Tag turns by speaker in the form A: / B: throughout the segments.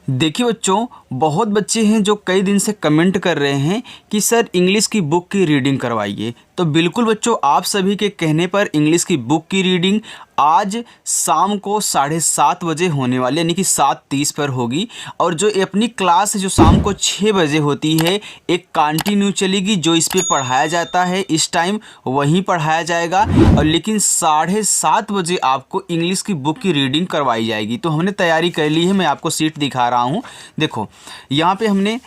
A: देखिए बच्चों, बहुत बच्चे हैं जो कई दिन से कमेंट कर रहे हैं कि सर इंग्लिश की बुक की रीडिंग करवाइए। तो बिल्कुल बच्चों, आप सभी के कहने पर इंग्लिश की बुक की रीडिंग आज शाम को 7:30 बजे होने वाली, यानी कि 7:30 पर होगी। और जो ये अपनी क्लास है जो शाम को 6 बजे होती है, एक कंटिन्यू चलेगी। जो इस पे पढ़ाया जाता है इस टाइम वहीं पढ़ाया जाएगा, और लेकिन 7:30 बजे आपको इंग्लिश की बुक की रीडिंग करवाई जाएगी। तो हमने तैयारी कर ली है, मैं आपको सीट दिखा रहा हूँ। देखो यहाँ पे हमने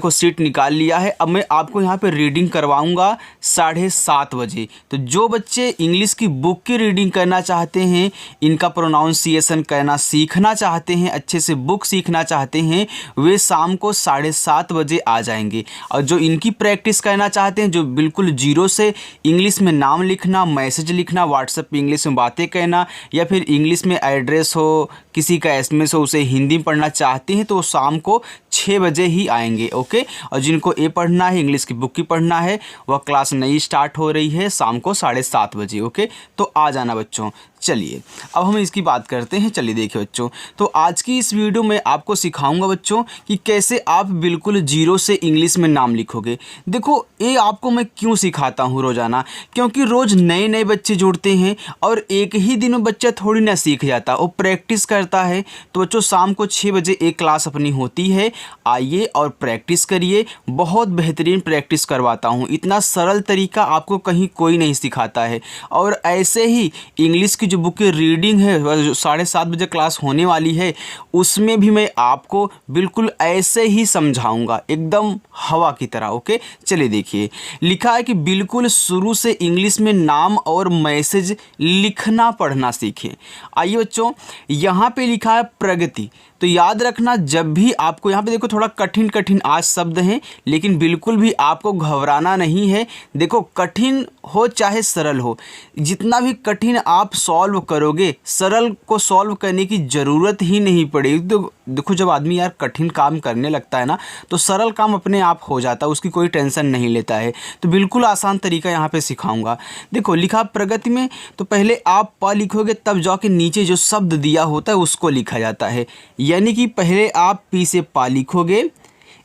A: सीट निकाल लिया है। अब मैं आपको यहाँ पे रीडिंग करवाऊँगा 7:30 बजे। तो जो बच्चे इंग्लिश की बुक की रीडिंग करना चाहते हैं, इनका प्रोनाउंसिएशन करना सीखना चाहते हैं, अच्छे से बुक सीखना चाहते हैं, वे शाम को 7:30 बजे आ जाएंगे। और जो इनकी प्रैक्टिस करना चाहते हैं, जो बिल्कुल जीरो से इंग्लिश में नाम लिखना, मैसेज लिखना, व्हाट्सएप पे इंग्लिश में बातें करना, या फिर इंग्लिश में एड्रेस हो, किसी का एसएमएस हो, उसे हिंदी में पढ़ना चाहते हैं, तो वो शाम को 6 बजे ही आएंगे। ओके। और जिनको ये पढ़ना है, इंग्लिश की बुक की पढ़ना है, वह क्लास नई स्टार्ट हो रही है शाम को 7:30 बजे। ओके, तो आ जाना बच्चों। चलिए अब हम इसकी बात करते हैं। चलिए देखिए बच्चों, तो आज की इस वीडियो में आपको सिखाऊंगा बच्चों कि कैसे आप बिल्कुल जीरो से इंग्लिश में नाम लिखोगे। देखो ये आपको मैं क्यों सिखाता हूँ रोज़ाना, क्योंकि रोज़ नए नए बच्चे जुड़ते हैं और एक ही दिन में बच्चा थोड़ी ना सीख जाता, वो प्रैक्टिस करता है। तो बच्चों शाम को 6 बजे एक क्लास अपनी होती है, आइए और प्रैक्टिस करिए। बहुत बेहतरीन प्रैक्टिस करवाता हूँ, इतना सरल तरीका आपको कहीं कोई नहीं सिखाता है। और ऐसे ही इंग्लिश की जो बुक की रीडिंग है, जो 7:30 बजे क्लास होने वाली है, उसमें भी मैं आपको बिल्कुल ऐसे ही समझाऊंगा, एकदम हवा की तरह। ओके, चलिए देखिए, लिखा है कि बिल्कुल शुरू से इंग्लिश में नाम और मैसेज लिखना पढ़ना सीखें। आइए बच्चों, यहाँ पे लिखा है प्रगति। तो याद रखना, जब भी आपको यहाँ पे देखो थोड़ा कठिन कठिन आज शब्द हैं, लेकिन बिल्कुल भी आपको घबराना नहीं है। देखो कठिन हो चाहे सरल हो, जितना भी कठिन आप सॉल्व करोगे, सरल को सॉल्व करने की ज़रूरत ही नहीं पड़ेगी। तो देखो जब आदमी यार कठिन काम करने लगता है ना, तो सरल काम अपने आप हो जाता है, उसकी कोई टेंशन नहीं लेता है। तो बिल्कुल आसान तरीका यहाँ पे सिखाऊंगा। देखो लिखा प्रगति में, तो पहले आप प लिखोगे, तब जाके नीचे जो शब्द दिया होता है उसको लिखा जाता है। यानी कि पहले आप पी से पा लिखोगे,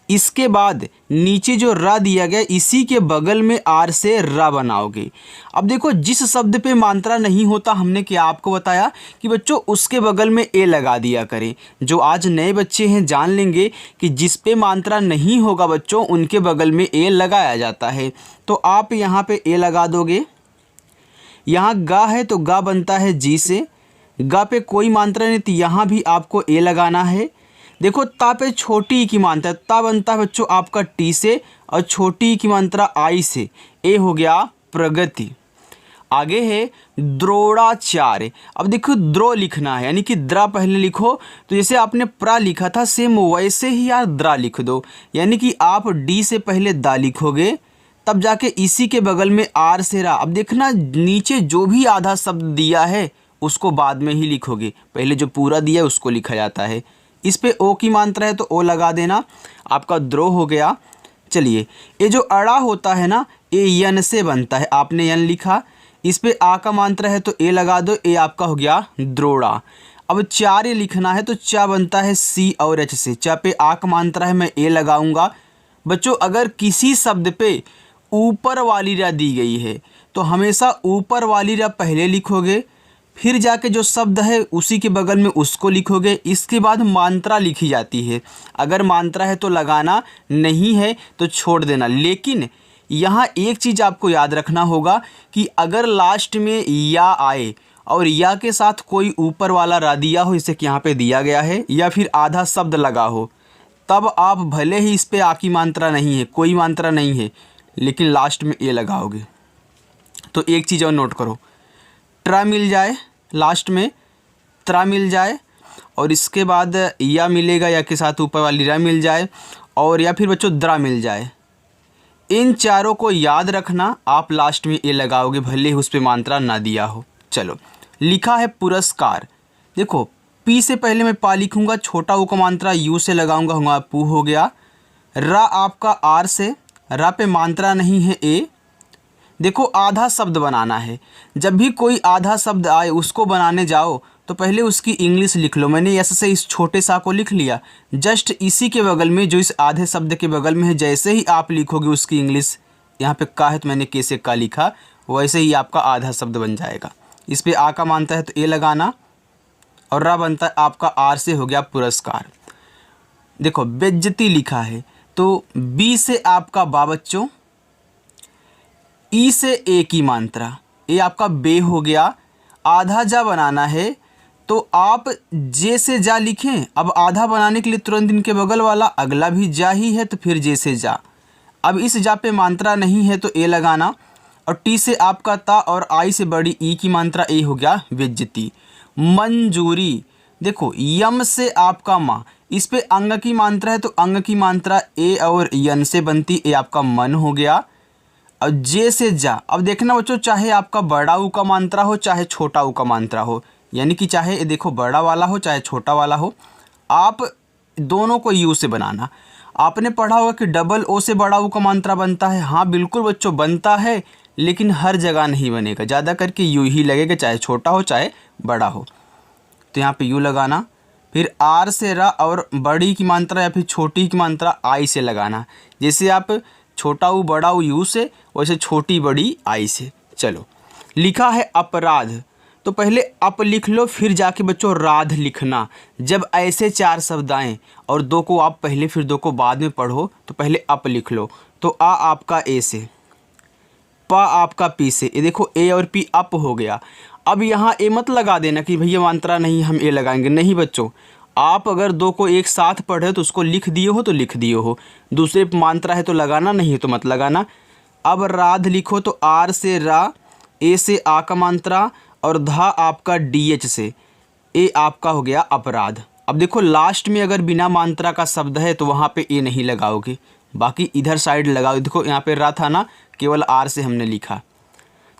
A: इसके बाद नीचे जो रा दिया गया इसी के बगल में आर से रा बनाओगे। अब देखो जिस शब्द पे मात्रा नहीं होता, हमने क्या आपको बताया कि बच्चों उसके बगल में ए लगा दिया करें। जो आज नए बच्चे हैं जान लेंगे कि जिस पे मात्रा नहीं होगा बच्चों, उनके बगल में ए लगाया जाता है। तो आप यहाँ पे ए लगा दोगे। यहाँ गा है तो गा बनता है जी से, गा पे कोई मात्रा नहीं, तो यहाँ भी आपको ए लगाना है। देखो ता पे छोटी ई की मात्रा, ता बनता है बच्चों आपका टी से, और छोटी ई की मात्रा आई से, ए हो गया प्रगति। आगे है द्रोणाचार्य। अब देखो द्रो लिखना है, यानी कि द्रा पहले लिखो। तो जैसे आपने प्रा लिखा था, सेम वैसे ही यार द्रा लिख दो। यानी कि आप डी से पहले दा लिखोगे, तब जाके इसी के बगल में आर से रा। अब देखना नीचे जो भी आधा शब्द दिया है उसको बाद में ही लिखोगे, पहले जो पूरा दिया है उसको लिखा जाता है। इस पे ओ की मात्रा है तो ओ लगा देना, आपका द्रो हो गया। चलिए ये जो अड़ा होता है ना, ये यन से बनता है, आपने यन लिखा, इस पे आ का मात्रा है तो ए लगा दो, ए आपका हो गया द्रोड़ा। अब चार ये लिखना है तो चा बनता है सी और एच से, चा पे आ का मात्रा है, मैं ए लगाऊंगा। बच्चों अगर किसी शब्द पे ऊपर वाली रा दी गई है तो हमेशा ऊपर वाली रा पहले लिखोगे, फिर जाके जो शब्द है उसी के बगल में उसको लिखोगे। इसके बाद मात्रा लिखी जाती है, अगर मात्रा है तो लगाना, नहीं है तो छोड़ देना। लेकिन यहाँ एक चीज़ आपको याद रखना होगा कि अगर लास्ट में या आए और या के साथ कोई ऊपर वाला रा दिया हो, जैसे कि यहाँ पे दिया गया है, या फिर आधा शब्द लगा हो, तब आप भले ही इस पे आ की मात्रा नहीं है, कोई मात्रा नहीं है, लेकिन लास्ट में ए लगाओगे। तो एक चीज़ और नोट करो, ट्रा मिल जाए लास्ट में, त्रा मिल जाए, और इसके बाद या मिलेगा, या के साथ ऊपर वाली रा मिल जाए, और या फिर बच्चों द्रा मिल जाए। इन चारों को याद रखना, आप लास्ट में ए लगाओगे भले ही उस पर मात्रा ना दिया हो। चलो लिखा है पुरस्कार। देखो पी से पहले मैं पा लिखूंगा, छोटा ऊ का मात्रा यू से लगाऊंगा, होगा पू हो गया। रा आपका आर से, रा पे मात्रा नहीं है ए, देखो आधा शब्द बनाना है। जब भी कोई आधा शब्द आए उसको बनाने जाओ तो पहले उसकी इंग्लिश लिख लो। मैंने ऐसे से इस छोटे सा को लिख लिया। जस्ट इसी के बगल में जो इस आधे शब्द के बगल में है, जैसे ही आप लिखोगे उसकी इंग्लिश, यहाँ पे का है तो मैंने के से का लिखा, वैसे ही आपका आधा शब्द बन जाएगा। इस पे आ का मानता है तो ए लगाना, और रा बनता है आपका आर से हो गया पुरस्कार। देखो बेइज्जती लिखा है तो बी से आपका बा बच्चों, ई से ए की मात्रा, ए आपका बे हो गया। आधा जा बनाना है तो आप जे से जा लिखें। अब आधा बनाने के लिए तुरंत इनके बगल वाला अगला भी जा ही है तो फिर जे से जा। अब इस जा पे मात्रा नहीं है तो ए लगाना, और टी से आपका ता और आई से बड़ी ई की मात्रा ए हो गया बेइज्जती। मंजूरी, देखो यम से आपका माँ, इस पे अंग की मात्रा है तो अंग की मात्रा ए और यन से बनती, ए आपका मन हो गया। अब जे से जा, अब देखना बच्चों चाहे आपका बड़ा ऊ का मात्रा हो चाहे छोटा ऊ का मात्रा हो, यानी कि चाहे देखो बड़ा वाला हो चाहे छोटा वाला हो, आप दोनों को यू से बनाना। आपने पढ़ा होगा कि डबल ओ से बड़ा ऊ का मात्रा बनता है। हाँ बिल्कुल बच्चों बनता है, लेकिन हर जगह नहीं बनेगा, ज़्यादा करके यू ही लगेगा, चाहे छोटा हो चाहे बड़ा हो। तो यहाँ पे यू लगाना, फिर आर से रा और बड़ी की मात्रा या फिर छोटी की मात्रा आई से लगाना। जैसे आप छोटा ऊ बड़ा ऊ यू से, वैसे छोटी बड़ी आई से। चलो लिखा है अपराध, तो पहले अप लिख लो फिर जाके बच्चों राध लिखना। जब ऐसे चार शब्द आएँ और दो को आप पहले फिर दो को बाद में पढ़ो तो पहले अप लिख लो। तो आ आपका ए से, पा आपका पी से, ये देखो ए और पी अप हो गया। अब यहाँ ए मत लगा देना कि भैया मात्रा नहीं हम ए लगाएंगे, नहीं बच्चों। आप अगर दो को एक साथ पढ़े तो उसको लिख दिए हो तो लिख दिए हो, दूसरे मात्रा है तो लगाना, नहीं है तो मत लगाना। अब राध लिखो तो आर से रा, ए से आ का मात्रा और धा आपका डी एच से, ए आपका हो गया अपराध। अब देखो लास्ट में अगर बिना मात्रा का शब्द है तो वहाँ पे ए नहीं लगाओगे, बाकी इधर साइड लगाओ। देखो यहाँ पे रा था ना, केवल आर से हमने लिखा,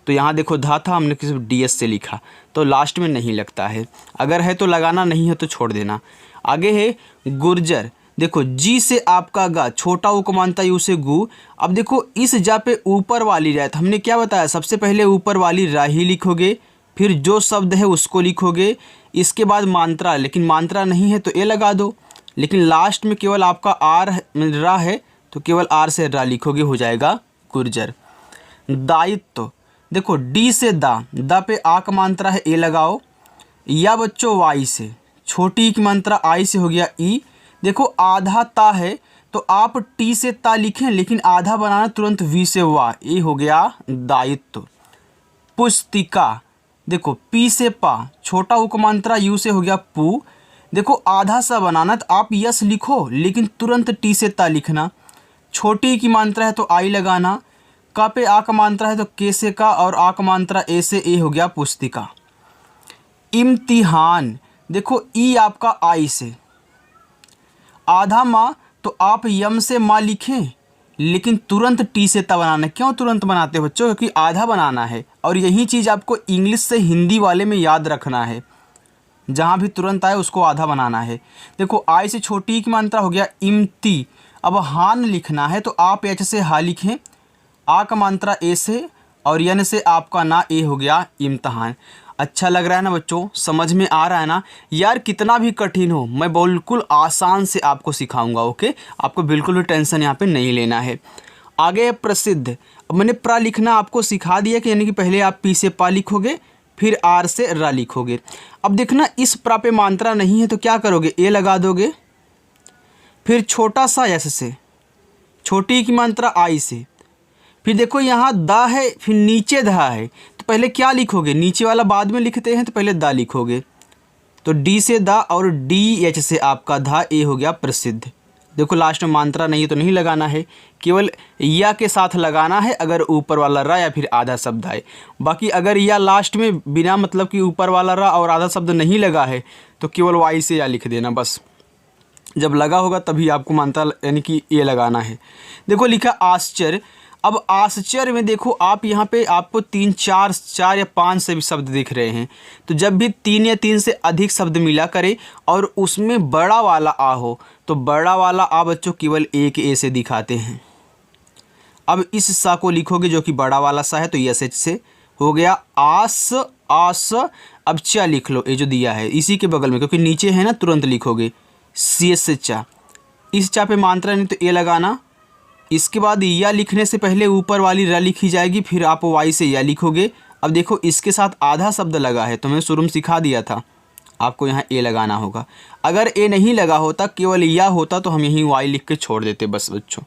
A: तो यहाँ देखो धा था हमने सिर्फ डी एस से लिखा, तो लास्ट में नहीं लगता है। अगर है तो लगाना, नहीं है तो छोड़ देना। आगे है गुर्जर, देखो जी से आपका गा, छोटा ऊ को मानता यू से गु। अब देखो इस जा पे ऊपर वाली रा, तो हमने क्या बताया, सबसे पहले ऊपर वाली रा ही लिखोगे, फिर जो शब्द है उसको लिखोगे, इसके बाद मात्रा, लेकिन मात्रा नहीं है तो ए लगा दो, लेकिन लास्ट में केवल आपका आर रा है तो केवल आर से रा लिखोगे, हो जाएगा गुर्जर। दायित्व, देखो डी से दा पे आ का मात्रा है ए लगाओ, या बच्चों वाई से, छोटी की मात्रा आई से हो गया ई। देखो आधा ता है तो आप टी से ता लिखें, लेकिन आधा बनाना तुरंत वी से वा, ये हो गया दायित्व। पुस्तिका, देखो पी से पा, छोटा ऊ का मात्रा यू से हो गया पू। देखो आधा सा बनाना तो आप यस लिखो, लेकिन तुरंत टी से ता लिखना। छोटी की मात्रा है तो आई लगाना, का पे आ का मात्रा है तो के से का, और आ का मात्रा ए से, ए हो गया पुस्तिका। इम्तिहान, देखो ई आपका आई से, आधा माँ तो आप यम से माँ लिखें, लेकिन तुरंत टी से ता बनाना। क्यों तुरंत बनाते हो बच्चों, क्योंकि आधा बनाना है, और यही चीज़ आपको इंग्लिश से हिंदी वाले में याद रखना है, जहाँ भी तुरंत आए उसको आधा बनाना है। देखो आई से छोटी की मात्रा हो गया इम्ती। अब हान लिखना है तो आप एच से हा लिखें, आ का मात्रा ए से, और यन से आपका ना, ए हो गया इम्तहान। अच्छा लग रहा है ना बच्चों, समझ में आ रहा है ना यार। कितना भी कठिन हो मैं बिल्कुल आसान से आपको सिखाऊंगा, ओके। आपको बिल्कुल भी टेंशन यहाँ पे नहीं लेना है। आगे प्रसिद्ध, अब मैंने प्रा लिखना आपको सिखा दिया कि यानी कि पहले आप पी से पा लिखोगे, फिर आर से रा लिखोगे। अब देखना इस प्रा पे मात्रा नहीं है तो क्या करोगे, ए लगा दोगे, फिर छोटा सा यस से, छोटी की मात्रा आई से, फिर देखो यहाँ दा है फिर नीचे धा है, तो पहले क्या लिखोगे, नीचे वाला बाद में लिखते हैं तो पहले दा लिखोगे, तो डी से दा और डी एच से आपका धा, ए हो गया प्रसिद्ध। देखो लास्ट में मात्रा नहीं है तो नहीं लगाना है, केवल या के साथ लगाना है अगर ऊपर वाला रा या फिर आधा शब्द आए। बाकी अगर या लास्ट में बिना मतलब कि ऊपर वाला रा और आधा शब्द नहीं लगा है तो केवल वाई से या लिख देना बस। जब लगा होगा तभी आपको मात्रा यानी कि ये लगाना है। देखो लिखा आश्चर्य। अब आश्चर्य में देखो आप यहाँ पे आपको चार या पाँच से भी शब्द दिख रहे हैं, तो जब भी 3 या 3 से अधिक शब्द मिला करे और उसमें बड़ा वाला आ हो तो बड़ा वाला आ बच्चों केवल एक ए से दिखाते हैं। अब इस सा को लिखोगे जो कि बड़ा वाला सा है, तो यस एच से हो गया आस आस। अब चा लिख लो, ये जो दिया है इसी के बगल में, क्योंकि नीचे है ना, तुरंत लिखोगे सी एस से चा। इस चा पे मात्रा नहीं तो ए लगाना। इसके बाद या लिखने से पहले ऊपर वाली र लिखी जाएगी, फिर आप वाई से या लिखोगे। अब देखो इसके साथ आधा शब्द लगा है, तो मैं शुरू में सिखा दिया था, आपको यहाँ ए लगाना होगा। अगर ए नहीं लगा होता, केवल या होता, तो हम यहीं वाई लिख के छोड़ देते बस बच्चों।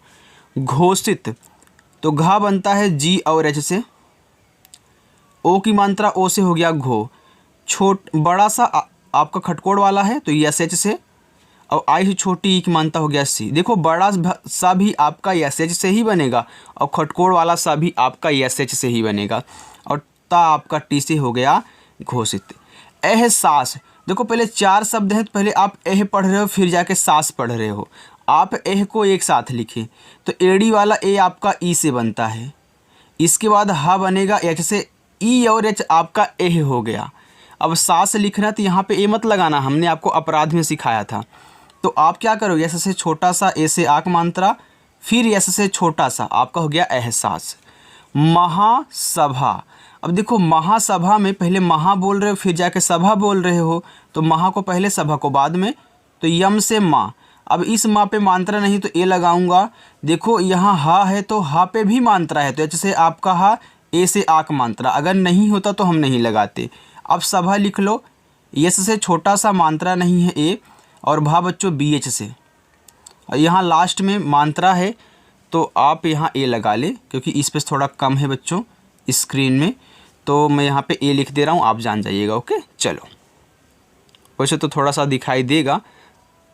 A: घोषित, तो घा बनता है जी और एच से। ओ की मात्रा ओ से हो गया घो। बड़ा सा आपका खटकोड़ वाला है तो यस एच से, और आई से छोटी ई की मात्रा हो गया सी। देखो बड़ा सा भी आपका यस एच से ही बनेगा, और खटकोड़ वाला सा भी आपका यस एच से ही बनेगा, और ता आपका टी से हो गया घोषित। एहसास, देखो पहले 4 शब्द हैं, तो पहले आप एह पढ़ रहे हो, फिर जाके सास पढ़ रहे हो। आप एह को एक साथ लिखें तो एड़ी वाला ए आपका ई से बनता है। इसके बाद हा बनेगा एच से, ई और एच आपका एह हो गया। अब सास लिखना, तो यहाँ पे ए मत लगाना, हमने आपको अपराध में सिखाया था। तो आप क्या करोगे, एस से छोटा सा, ए से आक मात्रा, फिर एस से छोटा सा, आपका हो गया एहसास। महासभा, अब देखो महासभा में पहले महा बोल रहे हो, फिर जाके सभा बोल रहे हो, तो महा को पहले, सभा को बाद में, तो यम से माँ। अब इस माँ पे मात्रा नहीं तो ए लगाऊंगा। देखो यहाँ हा है तो हा पे भी मात्रा है, तो एच से आपका हा, ए से आक मात्रा, अगर नहीं होता तो हम नहीं लगाते। अब सभा लिख लो, यस से छोटा सा, मात्रा नहीं है ए, और भा बच्चों बी एच से, और यहाँ लास्ट में मात्रा है, तो आप यहाँ ए लगा ले, क्योंकि इस पे थोड़ा कम है बच्चों स्क्रीन में, तो मैं यहाँ पे ए लिख दे रहा हूँ, आप जान जाइएगा। ओके चलो, वैसे तो थोड़ा सा दिखाई देगा,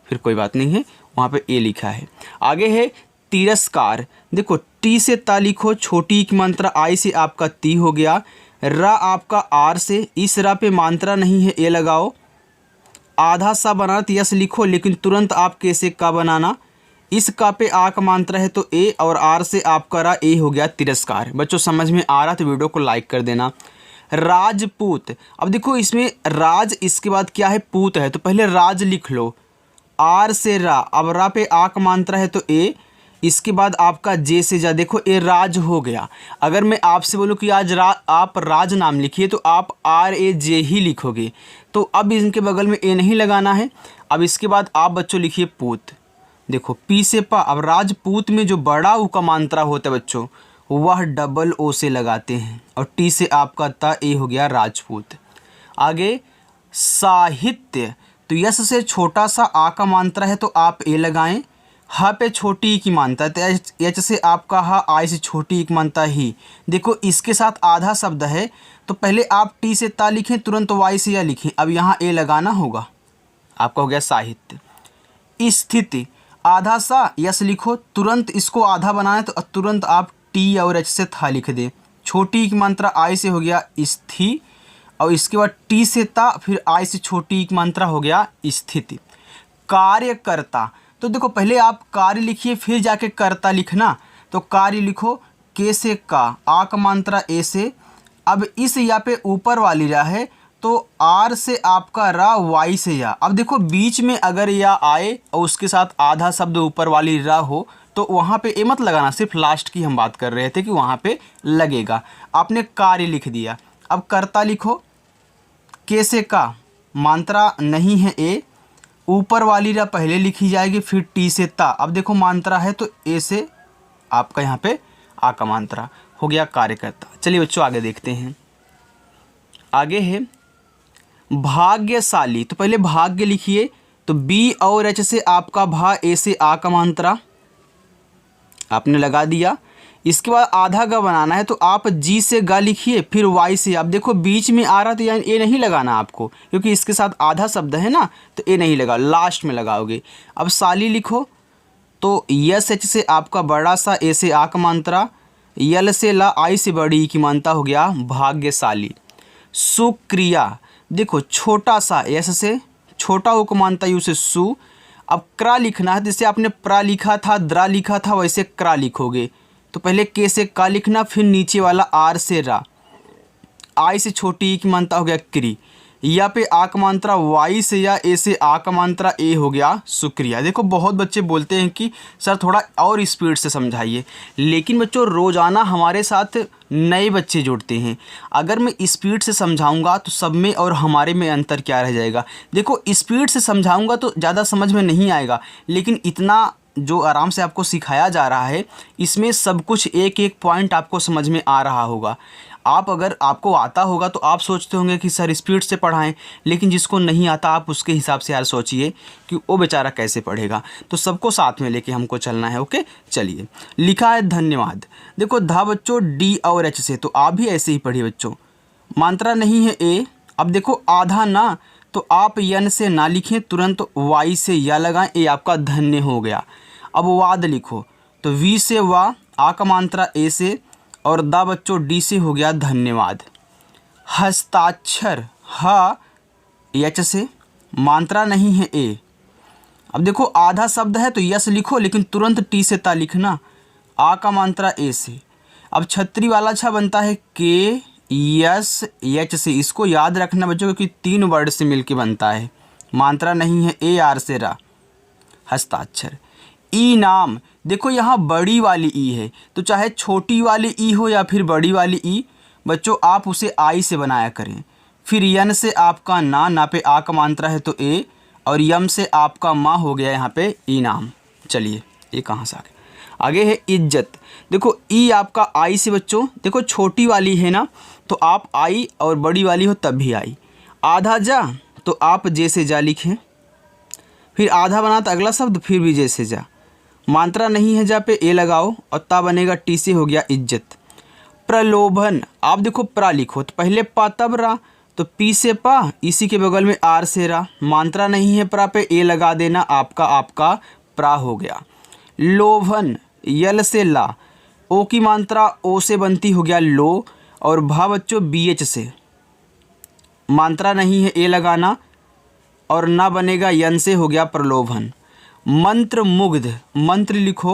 A: फिर कोई बात नहीं है, वहाँ पे ए लिखा है। आगे है तिरस्कार, देखो टी से ता लिखो, छोटी की मात्रा आई से आपका ती हो गया। रा आपका आर से, इस रा पे मात्रा नहीं है, ए लगाओ। आधा सा बनाना तो यस लिखो, लेकिन तुरंत आप कैसे का बनाना, इस का पे आ का मात्रा है तो ए, और आर से आपका रा, ए हो गया तिरस्कार। बच्चों समझ में आ रहा तो वीडियो को लाइक कर देना। राजपूत, अब देखो इसमें राज, इसके बाद क्या है पूत है, तो पहले राज लिख लो, आर से रा, अब रा पे आ का मात्रा है तो ए, इसके बाद आपका जे से जा, देखो ए राज हो गया। अगर मैं आपसे बोलूँ कि आज आप राज नाम लिखिए, तो आप आर ए जे ही लिखोगे, तो अब इनके बगल में ए नहीं लगाना है। अब इसके बाद आप बच्चों लिखिए पूत, देखो पी से पा। अब राजपूत में जो बड़ा ऊ का मात्रा होता है बच्चों, वह डबल ओ से लगाते हैं, और टी से आपका ता, ए हो गया राजपूत। आगे साहित्य, तो यस से छोटा सा आ का मात्रा है तो आप ए लगाएं। हा पे छोटी ई की मात्रा, तो एच से आपका हा, आई से छोटी ई की मात्रा ही। देखो इसके साथ आधा शब्द है, तो पहले आप टी से ता लिखें, तुरंत वाई से या लिखें। अब यहाँ ए लगाना होगा, आपका हो गया साहित्य। स्थिति, आधा सा यस लिखो, तुरंत इसको आधा बनाना है तो तुरंत आप टी और एच से था लिख दे। छोटी ई की मात्रा आई से हो गया स्थि, और इसके बाद टी से ता, फिर आई से छोटी ई की मात्रा हो गया स्थिति। कार्यकर्ता, तो देखो पहले आप कार्य लिखिए, फिर जाके कर्ता लिखना, तो कार्य लिखो, के से का, आ का मात्रा ए से। अब इस या पे ऊपर वाली रा है, तो आर से आपका रा, वाई से या। अब देखो बीच में अगर या आए और उसके साथ आधा शब्द ऊपर वाली रा हो, तो वहाँ पे ए मत लगाना, सिर्फ लास्ट की हम बात कर रहे थे कि वहाँ पे लगेगा। आपने कार्य लिख दिया। अब कर्ता लिखो, के से का, मात्रा नहीं है ए, ऊपर वाली रा पहले लिखी जाएगी, फिर टी से ता। अब देखो मात्रा है तो ए से आपका यहाँ पे आ का मात्रा हो गया कार्यकर्ता। चलिए बच्चों आगे देखते हैं। आगे है भाग्यशाली, तो पहले भाग्य लिखिए, तो बी और एच से आपका भा, ए से आ का मात्रा आपने लगा दिया। इसके बाद आधा गा बनाना है, तो आप जी से गा लिखिए, फिर वाई से। आप देखो बीच में आ रहा तो यानी ए नहीं लगाना आपको, क्योंकि इसके साथ आधा शब्द है ना, तो ए नहीं लगा, लास्ट में लगाओगे। अब साली लिखो, तो यस एच से आपका बड़ा सा, ए से आ का मात्रा, यल से ला, आई से बड़ी ई की मात्रा हो गया भाग्यशाली। सुक्रिया, देखो छोटा सा यस से, छोटा ओ को मानता यू से सु। अब क्रा लिखना है, जैसे आपने प्रा लिखा था, द्रा लिखा था, वैसे क्रा लिखोगे। तो पहले के से का लिखना, फिर नीचे वाला आर से रा, आई से छोटी ई की मात्रा हो गया क्री। या पे आ का मात्रा वाई से या ए से आ का मात्रा ए हो गया शुक्रिया। देखो बहुत बच्चे बोलते हैं कि सर थोड़ा और स्पीड से समझाइए, लेकिन बच्चों रोज़ाना हमारे साथ नए बच्चे जुड़ते हैं। अगर मैं स्पीड से समझाऊंगा तो सब में और हमारे में अंतर क्या रह जाएगा। देखो स्पीड से समझाऊंगा तो ज़्यादा समझ में नहीं आएगा, लेकिन इतना जो आराम से आपको सिखाया जा रहा है इसमें सब कुछ एक एक पॉइंट आपको समझ में आ रहा होगा। आप अगर आपको आता होगा तो आप सोचते होंगे कि सर स्पीड से पढ़ाएं, लेकिन जिसको नहीं आता आप उसके हिसाब से यार सोचिए कि वो बेचारा कैसे पढ़ेगा। तो सबको साथ में लेके हमको चलना है। ओके चलिए, लिखा है धन्यवाद। देखो धा बच्चों डी और एच से, तो आप भी ऐसे ही पढ़िए बच्चों। मात्रा नहीं है ए। अब देखो आधा ना, तो आप यन से ना लिखें, तुरंत वाई से या लगाएं, ए आपका धन्य हो गया। अब वाद लिखो, तो वी से वा, आ का मात्रा ए से, और दा बच्चों डी से हो गया धन्यवाद। हस्ताक्षर ह एच से, मात्रा नहीं है ए। अब देखो आधा शब्द है तो यस लिखो, लेकिन तुरंत टी से ता लिखना, आ का मात्रा ए से। अब छतरी वाला छा बनता है के यस एच से, इसको याद रखना बच्चों क्योंकि 3 वर्ड से मिलके बनता है। मात्रा नहीं है ए, आर से रा। हस्ताक्षर ई नाम, देखो यहाँ बड़ी वाली ई है, तो चाहे छोटी वाली ई हो या फिर बड़ी वाली ई, बच्चों आप उसे आई से बनाया करें। फिर यन से आपका ना पे आ का मात्रा है तो ए, और यम से आपका माँ हो गया यहाँ पे ई नाम। चलिए ये कहाँ से आगे है इज्जत। देखो ई आपका आई से बच्चों, देखो छोटी वाली है ना तो आप आई, और बड़ी वाली हो तब भी आई। आधा जा, तो आप जे से जा लिखें। फिर आधा बना तो अगला शब्द फिर भी जे से जा। मात्रा नहीं है जा पे ए लगाओ, और ता बनेगा टी से, हो गया इज्जत। प्रलोभन, आप देखो प्रा लिखो तो पहले पा तब रा, तो पी से पा, इसी के बगल में आर से रा। मात्रा नहीं है प्रा पे ए लगा देना, आपका प्रा हो गया। लोभन, यल से ला, ओ की मात्रा ओ से बनती, हो गया लो, और भा बच्चों बी एच से। मात्रा नहीं है ए लगाना, और ना बनेगा यन से, हो गया प्रलोभन। मंत्र मुग्ध, मंत्र लिखो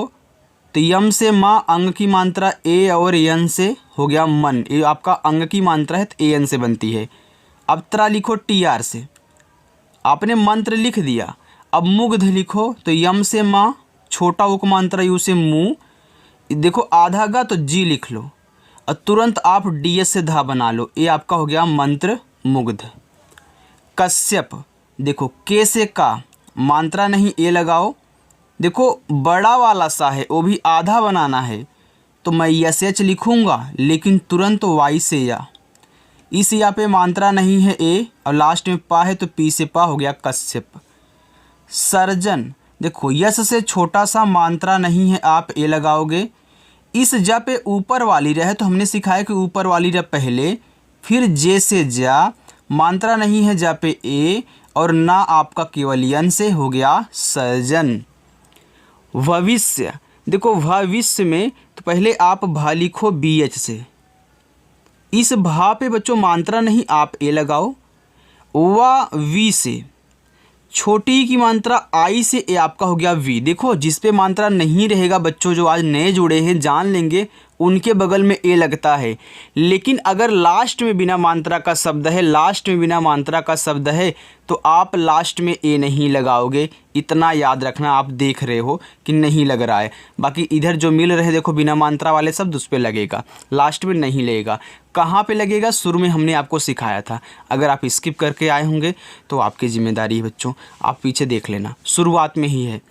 A: तो यम से माँ, अंग की मात्रा ए और यन से, हो गया मन। ये आपका अंग की मात्रा है तो ए एन से बनती है। अब त्रा लिखो टी आर से, आपने मंत्र लिख दिया। अब मुग्ध लिखो तो यम से माँ, छोटा उक मात्रा यू से मुँह, देखो आधा गा तो जी लिख लो, और तुरंत आप डी एस से धा बना लो, ये आपका हो गया मंत्र मुग्ध। कश्यप, देखो के से का, मात्रा नहीं ए लगाओ, देखो बड़ा वाला सा है वो भी आधा बनाना है, तो मैं यस एच लिखूँगा, लेकिन तुरंत वाई से या। इस या पे मात्रा नहीं है ए, और लास्ट में पा है तो पी से पा, हो गया कश्यप। सर्जन, देखो यस से छोटा सा, मात्रा नहीं है, आप ए लगाओगे। इस जा पे ऊपर वाली रहे तो हमने सिखाया कि ऊपर वाली रह पहले, फिर जे से जा, मात्रा नहीं है जा पे ए, और ना आपका केवल यन से, हो गया सर्जन। भविष्य, देखो भविष्य में तो पहले आप भा लिखो बी एच से। इस भा पे बच्चों मात्रा नहीं, आप ए लगाओ। वा वी से, छोटी की मात्रा आई से, ए आपका हो गया वी। देखो जिस पे मात्रा नहीं रहेगा बच्चों, जो आज नए जुड़े हैं जान लेंगे, उनके बगल में ए लगता है। लेकिन अगर लास्ट में बिना मात्रा का शब्द है, लास्ट में बिना मात्रा का शब्द है, तो आप लास्ट में ए नहीं लगाओगे। इतना याद रखना, आप देख रहे हो कि नहीं लग रहा है। बाकी इधर जो मिल रहे देखो बिना मात्रा वाले शब्द, उस पर लगेगा, लास्ट में नहीं लगेगा। कहाँ पे लगेगा? शुरू में हमने आपको सिखाया था। अगर आप स्किप करके आए होंगे तो आपकी जिम्मेदारी है बच्चों, आप पीछे देख लेना, शुरुआत में ही है।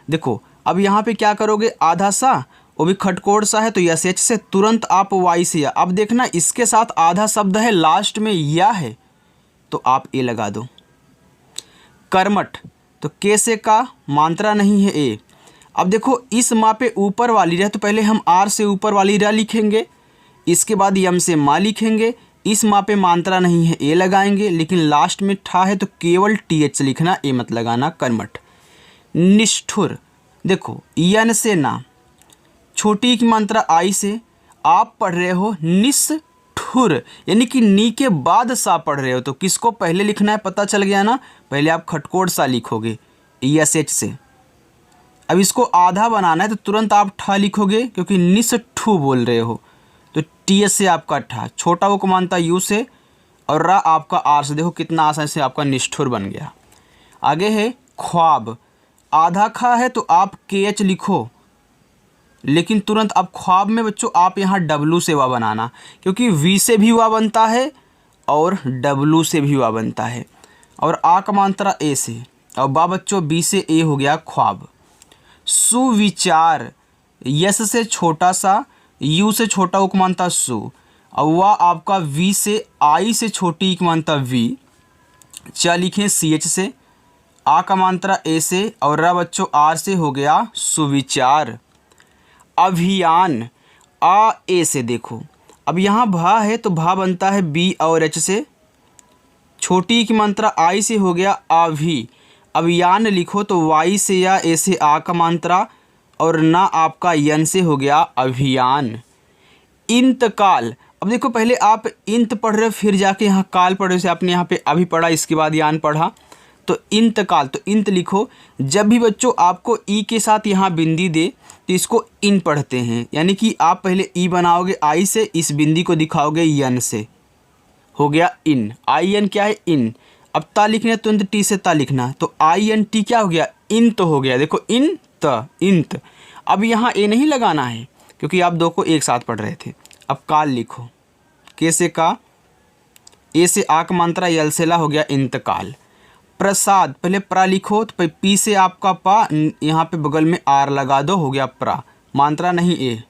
A: देखो अब यहाँ पे क्या करोगे, आधा सा, वो भी खटकोड़ सा है तो यस एच से, तुरंत आप वाई से या। अब देखना इसके साथ आधा शब्द है, लास्ट में या है, तो आप ए लगा दो। कर्मठ, तो के से का, मात्रा नहीं है ए। अब देखो इस माँ पे ऊपर वाली रह, तो पहले हम आर से ऊपर वाली रह लिखेंगे, इसके बाद यम से माँ लिखेंगे। इस माँ पे मात्रा नहीं है, ए लगाएंगे, लेकिन लास्ट में ठा है तो केवल टी एच लिखना, ए मत लगाना। कर्मठ। निष्ठुर, देखो यन से ना, छोटी की मात्रा आई से, आप पढ़ रहे हो निष्ठुर, यानी कि नी के बाद सा पढ़ रहे हो, तो किसको पहले लिखना है पता चल गया ना। पहले आप खटकोड़ सा लिखोगे यस एच से। अब इसको आधा बनाना है तो तुरंत आप ठा लिखोगे, क्योंकि निष्ठु बोल रहे हो, तो टी एस से आपका ठा। छोटा वो को मानता यू से, और रा आपका आर से, देखो कितना आसानी से आपका निष्ठुर बन गया। आगे है ख्वाब, आधा खा है तो आप KH लिखो, लेकिन तुरंत अब ख्वाब में बच्चों आप यहाँ W से वाह बनाना, क्योंकि V से भी वाह बनता है और W से भी वाह बनता है, और आ का मात्रा A से, और बा बच्चों B से A हो गया ख्वाब। सुविचार, यस से छोटा सा, यू से छोटा उपमानता सु, और वह आपका V से आई से छोटी उपमानता V, च लिखें CH से, आ का मात्रा A से, और रा बच्चों R से हो गया सुविचार। अभियान, आ ए से, देखो अब यहाँ भा है तो भा बनता है B और H से, छोटी की मात्रा आई से हो गया आभी। अभियान लिखो तो Y से या A से आ का मात्रा, और ना आपका यन से हो गया अभियान। इंतकाल, अब देखो पहले आप इंत पढ़ रहे हो फिर जाके यहाँ काल पढ़ रहे हो, आपने यहाँ पे अभी पढ़ा इसके बाद यान पढ़ा, तो इंतकाल, तो इंत लिखो। जब भी बच्चों आपको ई के साथ यहाँ बिंदी दे तो इसको इन पढ़ते हैं, यानी कि आप पहले ई बनाओगे आई से, इस बिंदी को दिखाओगे यन से, हो गया इन। आई एन क्या है? इन। अब ता लिखना है तुरंत टी से ता लिखना, तो आई एन टी क्या हो गया? इन तो हो गया, देखो इन त, इंत। अब यहाँ ए नहीं लगाना है क्योंकि आप दो को एक साथ पढ़ रहे थे। अब काल लिखो, के से का, ए से आ का मात्रा, यल से ला, हो गया इंतकाल। प्रसाद, पहले प्रा लिखो तो पी से आपका पा, यहाँ पे बगल में आर लगा दो, हो गया प्रा, मात्रा नहीं ए,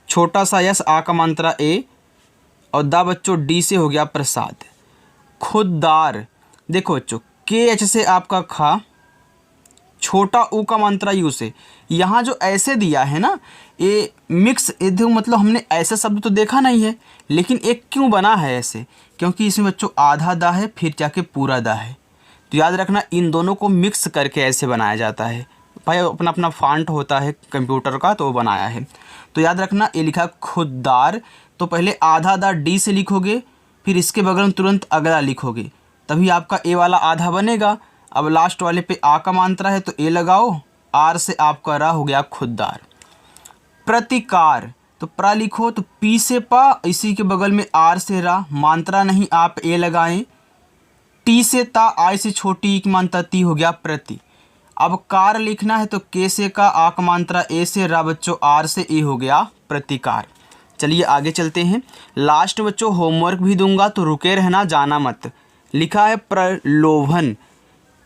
A: छोटा सा यस, आ का मात्रा ए, और दा बच्चों डी से हो गया प्रसाद। खुददार, देखो बच्चों के एच से आपका खा, छोटा ऊ का मात्रा यू से। यहाँ जो ऐसे दिया है ना, ये मिक्स, ये मतलब हमने ऐसा शब्द तो देखा नहीं है, लेकिन एक क्यों बना है ऐसे, क्योंकि इसमें बच्चों आधा दा है फिर जाके पूरा दा है, तो याद रखना इन दोनों को मिक्स करके ऐसे बनाया जाता है। भाई अपना अपना फॉन्ट होता है कंप्यूटर का, तो वो बनाया है, तो याद रखना ये लिखा खुददार, तो पहले आधा दा डी से लिखोगे, फिर इसके बगल में तुरंत अगला लिखोगे, तभी आपका ए वाला आधा बनेगा। अब लास्ट वाले पे आ का मात्रा है तो ए लगाओ, आर से आपका रा, हो गया खुददार। प्रतिकार, तो प्रा लिखो तो पी से पा, इसी के बगल में आर से रा, मात्रा नहीं आप ए लगाएं। टी से ता, आई से छोटी की मात्रा ती, हो गया प्रति। अब कार लिखना है तो के से का, आ का मात्रा ए से, रा बच्चों आर से, ए हो गया प्रतिकार। चलिए आगे चलते हैं। लास्ट बच्चों होमवर्क भी दूंगा तो रुके रहना, जाना मत। लिखा है प्रलोभन,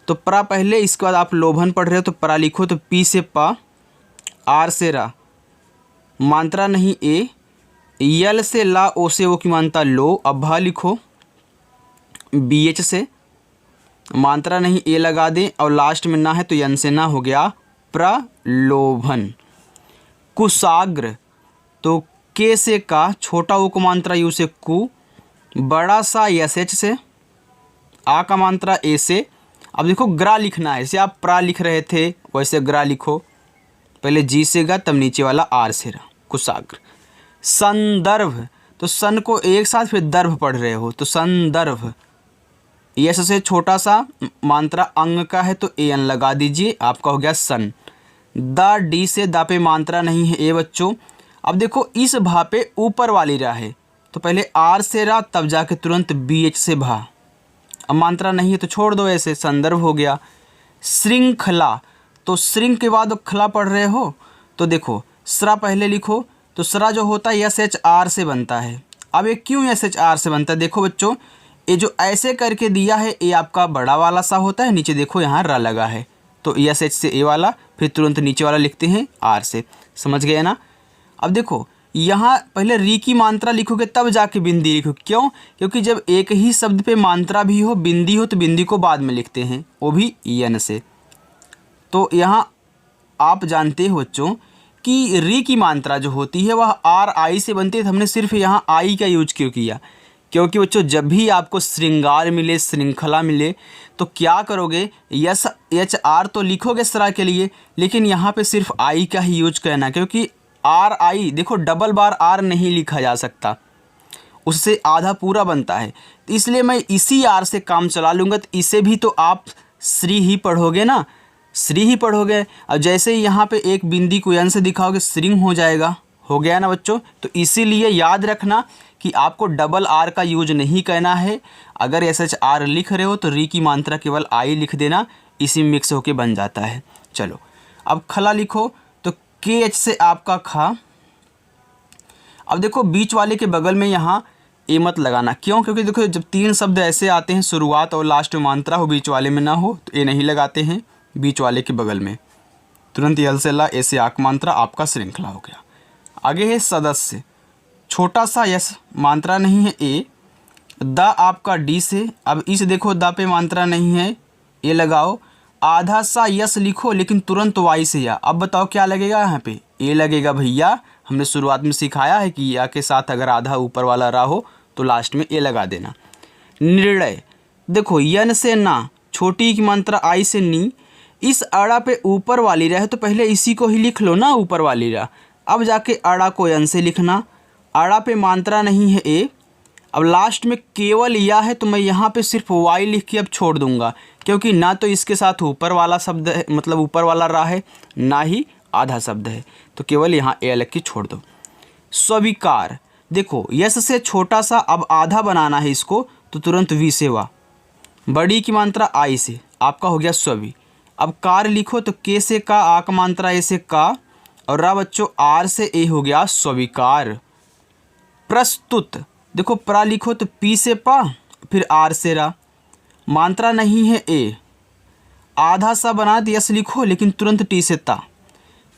A: तो प्रा पहले, इसके बाद आप लोभन पढ़ रहे हो तो प्रा लिखो तो पी से पा, आर से रा, मात्रा नहीं ए, यल से ला, ओ से ओ की मात्रा लो। अब भा लिखो बी एच से, मात्रा नहीं ए लगा दें, और लास्ट में ना है तो यन से ना, हो गया प्रलोभन। कुशाग्र, तो के से का, छोटा ओ को मात्रा यू से कु, बड़ा सा यस एच से, आ का मात्रा ए से। अब देखो ग्रा लिखना है, जैसे आप प्रा लिख रहे थे वैसे ग्रा लिखो, पहले जी से गा तब नीचे वाला आर से रा, कुशाग्र। संदर्भ, तो सन को एक साथ फिर दर्भ पढ़ रहे हो तो संदर्भ, यस से छोटा सा, मात्रा अंग का है तो ए एन लगा दीजिए, आपका हो गया सन। दा डी से, दा पे मात्रा नहीं है ए बच्चों। अब देखो इस भा पे ऊपर वाली रा है, तो पहले आर से रा तब जाके तुरंत बी एच से भा, अब मात्रा नहीं है तो छोड़ दो ऐसे, संदर्भ हो गया। श्रृंखला, तो श्रृंग के बाद खला पढ़ रहे हो तो देखो सरा पहले लिखो, तो सरा जो होता है एस एच आर से बनता है। अब ये क्यों एस एच आर से बनता है, देखो बच्चों ये जो ऐसे करके दिया है ये आपका बड़ा वाला सा होता है, नीचे देखो यहाँ रा लगा है, तो एस एच से ए वाला, फिर तुरंत नीचे वाला लिखते हैं आर से, समझ गए ना। अब देखो यहाँ पहले री की मात्रा लिखोगे तब जाके बिंदी लिखो, क्यों? क्योंकि जब एक ही शब्द पे मात्रा भी हो बिंदी हो तो बिंदी को बाद में लिखते हैं, वो भी यन से। तो यहाँ आप जानते हो बच्चों कि री की मात्रा जो होती है वह आर आई से बनती है, तो हमने सिर्फ यहाँ आई का यूज क्यों किया? क्योंकि बच्चों जब भी आपको श्रृंगार मिले, श्रृंखला मिले, तो क्या करोगे, यस एच आर तो लिखोगे सरा के लिए, लेकिन यहाँ पे सिर्फ आई का ही यूज करना, क्योंकि आर आई देखो डबल बार आर नहीं लिखा जा सकता, उससे आधा पूरा बनता है, तो इसलिए मैं इसी आर से काम चला लूँगा। तो इसे भी तो आप श्री ही पढ़ोगे ना, श्री ही पढ़ोगे। और जैसे ही यहाँ पे एक बिंदी को यन से दिखाओगे श्रिंग हो जाएगा, हो गया ना बच्चों। तो इसीलिए याद रखना कि आपको डबल आर का यूज नहीं करना है। अगर SHR लिख रहे हो तो री की मात्रा केवल आई लिख देना, इसी में मिक्स होके बन जाता है। चलो अब खला लिखो तो KH से आपका खा। अब देखो बीच वाले के बगल में यहाँ ए मत लगाना, क्यों? क्योंकि देखो जब तीन शब्द ऐसे आते हैं शुरुआत और लास्ट में मात्रा हो, बीच वाले में ना हो, तो ए नहीं लगाते हैं बीच वाले के बगल में। तुरंत यल से ला, ए से आक मात्रा, आपका श्रृंखला हो गया। आगे है सदस्य, छोटा सा यस मात्रा नहीं है ए, द आपका डी से। अब इस देखो द पे मात्रा नहीं है, ए लगाओ। आधा सा यस लिखो लेकिन तुरंत वाई से या। अब बताओ क्या लगेगा यहाँ पे? ए लगेगा भैया। हमने शुरुआत में सिखाया है कि या के साथ अगर आधा ऊपर वाला रा हो तो लास्ट में ए लगा देना। निर्णय, देखो यन से ना, छोटी की मात्रा आई से नी। इस अड़ा पे ऊपर वाली रा है तो पहले इसी को ही लिख लो ना, ऊपर वाली रा। अब जाके अड़ा को यन से लिखना। अड़ा पे मात्रा नहीं है ए। अब लास्ट में केवल या है तो मैं यहाँ पे सिर्फ वाई लिख के अब छोड़ दूंगा, क्योंकि ना तो इसके साथ ऊपर वाला शब्द है, मतलब ऊपर वाला रा है, ना ही आधा शब्द है, तो केवल यहाँ ए अलग की छोड़ दो। स्वीकार, देखो यस से छोटा सा अब आधा बनाना है इसको, तो तुरंत वी से वा। बड़ी की मात्रा आई से, आपका हो गया स्वी। अब कार लिखो तो के से का, आ का मात्रा ए से का, और रा बच्चों आर से ए हो गया स्वीकार। प्रस्तुत, देखो प्रा लिखो तो पी से पा, फिर आर से रा, मात्रा नहीं है ए। आधा सा बना तो यस लिखो लेकिन तुरंत टी से ता।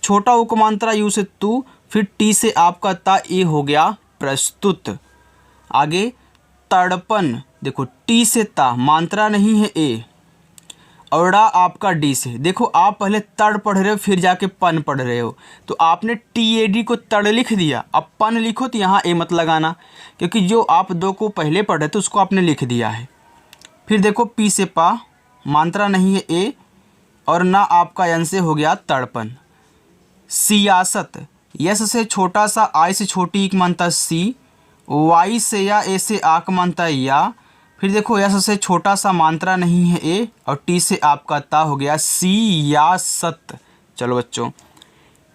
A: छोटा उ को मात्रा यू से तू, फिर टी से आपका ता, ए हो गया प्रस्तुत। आगे तड़पन, देखो टी से ता, मात्रा नहीं है ए, और ड़ा आपका डी से। देखो आप पहले तड़ पढ़ रहे हो फिर जाके पन पढ़ रहे हो, तो आपने TAD को तड़ लिख दिया। अब पन लिखो तो यहाँ ए मत लगाना, क्योंकि जो आप दो को पहले पढ़े थे उसको आपने लिख दिया है। फिर देखो पी से पा, मात्रा नहीं है ए, और ना आपका यन से हो गया तड़पन। सियासत, यस से छोटा सा, आई से छोटी एक मानता सी, वाई से या, ए से आक मानता या। फिर देखो यस से छोटा सा मात्रा नहीं है ए, और टी से आपका ता हो गया सियासत। चलो बच्चों,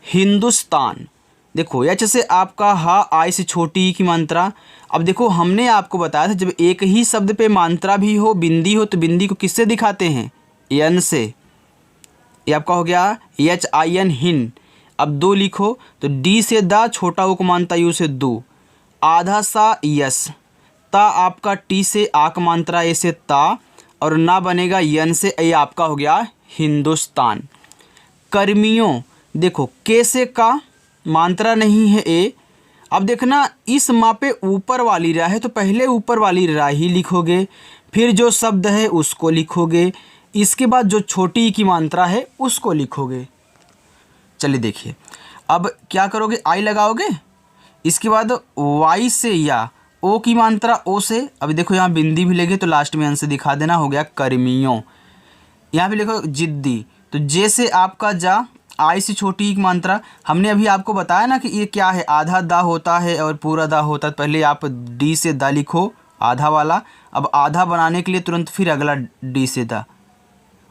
A: हिंदुस्तान, देखो एच से आपका हा, आई से छोटी की मात्रा। अब देखो हमने आपको बताया था जब एक ही शब्द पे मात्रा भी हो, बिंदी हो, तो बिंदी को किससे दिखाते हैं? यन से। ये आपका हो गया HIN हिन। अब दो लिखो तो डी से दा, छोटा उ को मानता यू से दो। आधा सा यस, ता आपका टी से आक मात्रा ए से ता, और ना बनेगा यन से, ये आपका हो गया हिंदुस्तान। कर्मियों, देखो के से का, मात्रा नहीं है ए। अब देखना इस माँ पे ऊपर वाली रा है तो पहले ऊपर वाली रा ही लिखोगे, फिर जो शब्द है उसको लिखोगे, इसके बाद जो छोटी की मात्रा है उसको लिखोगे। चलिए देखिए अब क्या करोगे, आई लगाओगे, इसके बाद वाई से या, ओ की मात्रा ओ से। अब देखो यहाँ बिंदी भी लगे तो लास्ट में से दिखा देना, हो गया कर्मियों। यहाँ पे लिखो जिद्दी, तो जे से आपका जा, आई से छोटी की मात्रा। हमने अभी आपको बताया ना कि ये क्या है, आधा दा होता है और पूरा दा होता है। पहले आप डी से दा लिखो, आधा वाला। अब आधा बनाने के लिए तुरंत फिर अगला डी से दा,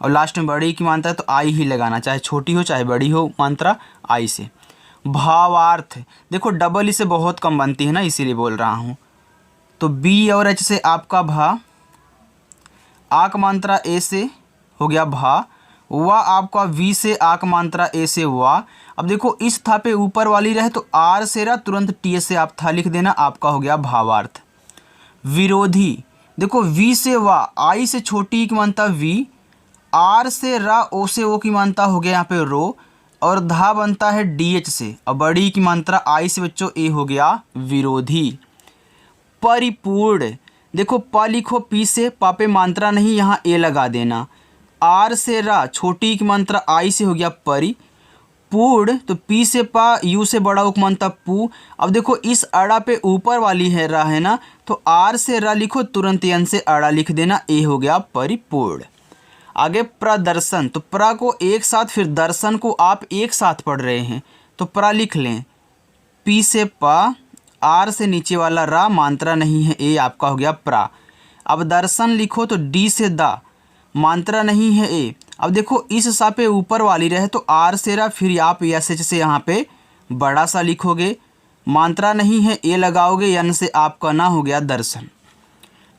A: और लास्ट में बड़ी की मात्रा तो आई ही लगाना, चाहे छोटी हो चाहे बड़ी हो मात्रा, आई से। भावार्थ, देखो डबल इसे बहुत कम बनती है ना, इसीलिए बोल रहा हूँ। तो बी और एच से आपका भा, आक मात्रा ए से हो गया भा, वा आपका वी से आक मात्रा ए से वा। अब देखो इस था पे ऊपर वाली रहे तो आर से रा, तुरंत टी से आप था लिख देना, आपका हो गया भावार्थ। विरोधी, देखो वी से वा, आई से छोटी की मानता वी, आर से रा, ओ से ओ की मानता हो गया यहाँ पे रो, और धा बनता है DH से, और बड़ी की मात्रा आई से बच्चों ए हो गया विरोधी। परिपूर्ण, देखो प लिखो पी से, पा पे मात्रा नहीं, यहाँ ए लगा देना। आर से रा, छोटी की मात्रा आई से हो गया परी। पूर्ण, तो पी से पा, यू से बड़ा उक मानता पू। अब देखो इस अड़ा पे ऊपर वाली है रा है ना, तो आर से रा लिखो, तुरंत यन से अड़ा लिख देना, ए हो गया परिपूर्ण। आगे प्रदर्शन, तो प्रा को एक साथ, फिर दर्शन को आप एक साथ पढ़ रहे हैं तो प्रा लिख लें, पी से पा, आर से नीचे वाला रा, मात्रा नहीं है ए, आपका हो गया प्रा। अब दर्शन लिखो तो डी से दा, मात्रा नहीं है ए। अब देखो इस सा पे ऊपर वाली रहे तो आर से रा, फिर आप एस एच से यहाँ पे बड़ा सा लिखोगे, मात्रा नहीं है, ए लगाओगे, यन से आपका ना हो गया दर्शन।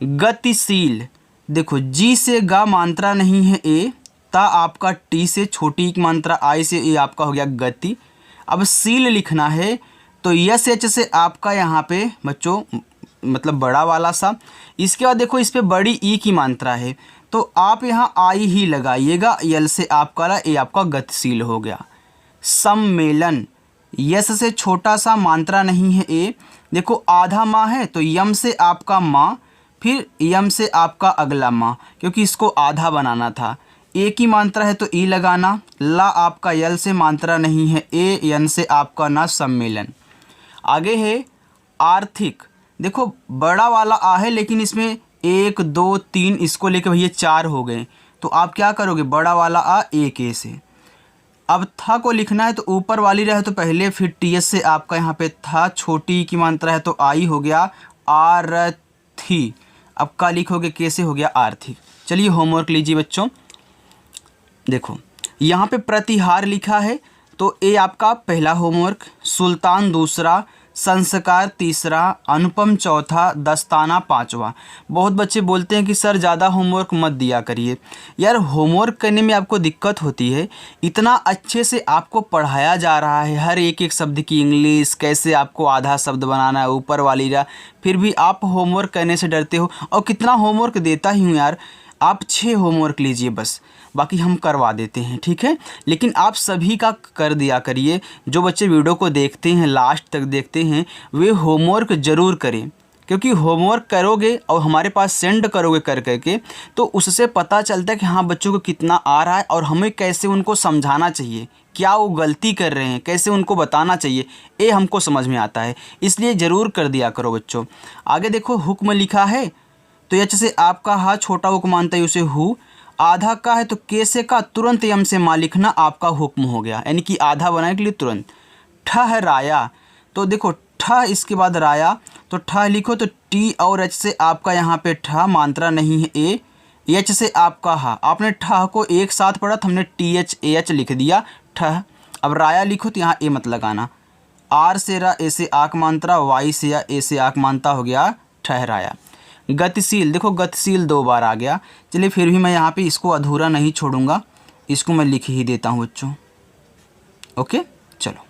A: गतिशील, देखो जी से गा मात्रा नहीं है ए, ता आपका टी से छोटी एक मात्रा आई से ए आपका हो गया गति। अब सील लिखना है तो यस एच से आपका यहाँ पे बच्चों मतलब बड़ा वाला सा। इसके बाद देखो इस पे बड़ी ई की मात्रा है तो आप यहाँ आई ही लगाइएगा, यल से आपका ला, ए आपका गतिशील हो गया। सम्मेलन, यस से छोटा सा मात्रा नहीं है ए, देखो आधा माँ है तो यम से आपका माँ, फिर यम से आपका अगला माँ, क्योंकि इसको आधा बनाना था। ए की मात्रा है तो ई लगाना, ला आपका यल से मात्रा नहीं है ए, यन से आपका ना, सम्मेलन। आगे है आर्थिक, देखो बड़ा वाला आ है लेकिन इसमें 1 2 3 इसको लेके भैया 4 हो गए, तो आप क्या करोगे, बड़ा वाला आ एक ए से। अब था को लिखना है तो ऊपर वाली रहे तो पहले, फिर टी एस से आपका यहाँ पे था, छोटी की मात्रा है तो आई हो गया आरथी। अब का लिखोगे, कैसे हो गया आर्थिक। चलिए होमवर्क लीजिए बच्चों। देखो यहाँ पे प्रतिहार लिखा है तो ए आपका पहला होमवर्क, सुल्तान दूसरा, संस्कार तीसरा, अनुपम चौथा, दस्ताना पांचवा। बहुत बच्चे बोलते हैं कि सर ज़्यादा होमवर्क मत दिया करिए। यार होमवर्क करने में आपको दिक्कत होती है, इतना अच्छे से आपको पढ़ाया जा रहा है, हर एक एक शब्द की इंग्लिश, कैसे आपको आधा शब्द बनाना है, ऊपर वाली रा, फिर भी आप होमवर्क करने से डरते हो। और कितना होमवर्क देता ही हूँ यार, आप 6 होमवर्क लीजिए बस, बाकी हम करवा देते हैं, ठीक है। लेकिन आप सभी का कर दिया करिए। जो बच्चे वीडियो को देखते हैं, लास्ट तक देखते हैं, वे होमवर्क ज़रूर करें, क्योंकि होमवर्क करोगे और हमारे पास सेंड करोगे कर करके तो उससे पता चलता है कि हाँ बच्चों को कितना आ रहा है और हमें कैसे उनको समझाना चाहिए, क्या वो गलती कर रहे हैं, कैसे उनको बताना चाहिए, ये हमको समझ में आता है। इसलिए ज़रूर कर दिया करो बच्चों। आगे देखो हुक्म लिखा है तो एच से आपका हा छोटा हुक्म मानता है उसे हु, आधा का है तो के से का, तुरंत यम से मा लिखना, आपका हुक्म हो गया, यानी कि आधा बनाने के लिए तुरंत। ठहराया, तो देखो ठ इसके बाद राया, तो ठ लिखो तो टी और एच से आपका यहाँ पे ठ मात्रा नहीं है ए, एच से आपका हा, आपने ठ को एक साथ पढ़ा तो हमने टी एच ए एच लिख दिया ठ। अब राया लिखो तो यहाँ ए मत लगाना, आर से रा, ए से आक मात्रा, वाई से या, ए से आक मानता, हो गया ठहराया। गतिशील, देखो गतिशील 2 बार आ गया। चलिए फिर भी मैं यहाँ पे इसको अधूरा नहीं छोड़ूंगा, इसको मैं लिख ही देता हूँ बच्चों। ओके चलो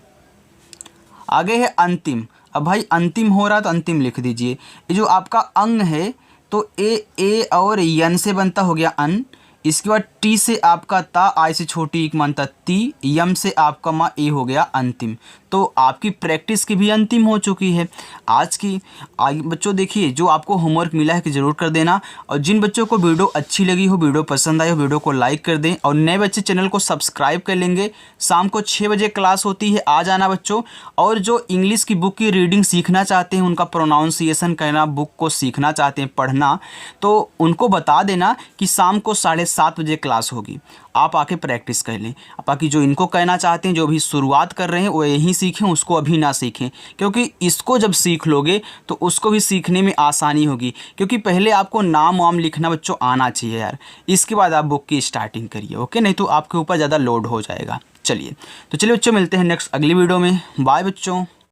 A: आगे है अंतिम। अब भाई अंतिम हो रहा तो अंतिम लिख दीजिए। ये जो आपका अंग है तो ए और यन से बनता, हो गया अन। इसके बाद टी से आपका ता, आई से छोटी एक मानता ती, यम से आपका मा, ए हो गया अंतिम। तो आपकी प्रैक्टिस की भी अंतिम हो चुकी है आज की। बच्चों देखिए जो आपको होमवर्क मिला है कि ज़रूर कर देना, और जिन बच्चों को वीडियो अच्छी लगी हो, वीडियो पसंद आई हो, वीडियो को लाइक कर दें, और नए बच्चे चैनल को सब्सक्राइब कर लेंगे। शाम को 6 बजे क्लास होती है, आ जाना बच्चों। और जो इंग्लिश की बुक की रीडिंग सीखना चाहते हैं, उनका प्रोनाउंसिएशन करना, बुक को सीखना चाहते हैं पढ़ना, तो उनको बता देना कि शाम को 7:30 बजे क्लास होगी, आप आके प्रैक्टिस कर लें। बाकी जो इनको कहना चाहते हैं, जो भी शुरुआत कर रहे हैं वो यहीं सीखें, उसको अभी ना सीखें, क्योंकि इसको जब सीख लोगे तो उसको भी सीखने में आसानी होगी। क्योंकि पहले आपको नाम वाम लिखना बच्चों आना चाहिए यार, इसके बाद आप बुक की स्टार्टिंग करिए, ओके, नहीं तो आपके ऊपर ज़्यादा लोड हो जाएगा। चलिए तो चलिए बच्चों मिलते हैं नेक्स्ट अगली वीडियो में। बाय बच्चों।